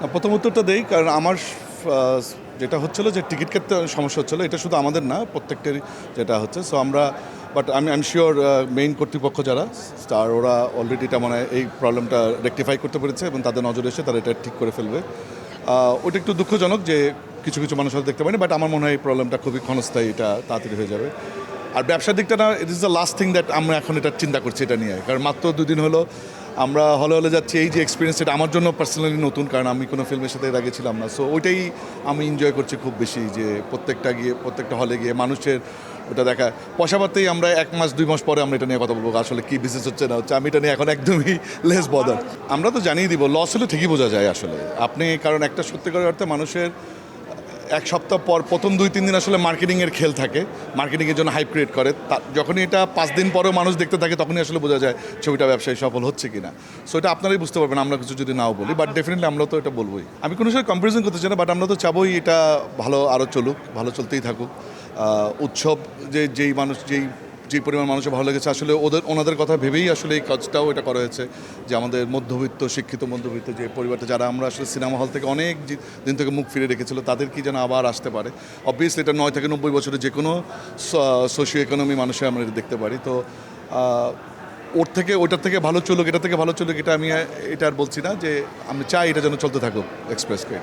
প্রথম উত্তরটা দেই, কারণ আমার যেটা হচ্ছিল যে টিকিট কাটতে সমস্যা হচ্ছিলো, এটা শুধু আমাদের না, প্রত্যেকটারই যেটা হচ্ছে। সো আমরা, বাট আমি শিওর মেইন কর্তৃপক্ষ যারা স্টার, ওরা অলরেডি এটা মানে এই প্রবলেমটা রেকটিফাই করতে পেরেছে এবং তাদের নজরে এসে তারা এটা ঠিক করে ফেলবে। ওটা একটু দুঃখজনক যে কিছু কিছু মানুষ হয়তো দেখতে পারেনি, বাট আমার মনে হয় এই প্রবলেমটা খুবই ক্ষণস্থায়ী, এটা তাড়াতাড়ি হয়ে যাবে। আর ব্যবসার দিকটা না, it is the last thing that আমরা এখন এটা চিন্তা করছি এটা নিয়ে, কারণ মাত্র 2 দিন হলো আমরা হলে যাচ্ছি। এই যে এক্সপিরিয়েন্স, এটা আমার জন্য পার্সোনালি নতুন, কারণ আমি কোনো ফিল্মের সাথে এর আগে ছিলাম না। সো ওইটাই আমি এনজয় করছি খুব বেশি, যে প্রত্যেকটা হলে গিয়ে মানুষের ওটা দেখা। পয়সাপাতেই আমরা 1 মাস 2 মাস পরে আমরা এটা নিয়ে কথা বলবো আসলে কী বিজনেস হচ্ছে না হচ্ছে। আমি এটা নিয়ে এখন একদমই লেস বদার। আমরা তো জানিয়ে দিব, লস হলে ঠিকই বোঝা যায় আসলে আপনি, কারণ একটা সত্যিকার অর্থে মানুষের 1 সপ্তাহ পর প্রথম 2-3 দিন আসলে মার্কেটিংয়ের খেল থাকে, মার্কেটিংয়ের জন্য হাইপ ক্রিয়েট করে। যখনই এটা 5 দিন পরেও মানুষ দেখতে থাকে, তখনই আসলে বোঝা যায় ছবিটা ব্যবসায়ী সফল হচ্ছে কিনা। সো এটা আপনারাই বুঝতে পারবেন, আমরা কিছু যদি নাও বলি, বাট ডেফিনেটলি আমরা তো এটা বলবোই। আমি কোনো সময় কম্পারিজন করতে চাই না, বাট আমরা তো চাবোই এটা ভালো আরও চলুক, ভালো চলতেই থাকুক। উৎসব যেই পরিমাণ মানুষের ভালো লেগেছে, আসলে ওনাদের কথা ভেবেই আসলে এই কাজটাও এটা করা হয়েছে, যে আমাদের মধ্যবিত্ত, শিক্ষিত মধ্যবিত্ত যে পরিবারটা, যারা আমরা আসলে সিনেমা হল থেকে অনেক দিন থেকে মুখ ফিরে রেখেছিল, তাদের কি যেন আবার আসতে পারে। অবভিয়াসলি এটা 9 থেকে 90 বছরের যে কোনো সোশিও ইকোনমি মানুষের আমরা এটা দেখতে পারি। তো ওটার থেকে ভালো চলুক, এটা থেকে ভালো চলুক, এটা আমি এটা আর বলছি না, যে আমি চাই এটা যেন চলতে থাকুক এক্সপ্রেসকে।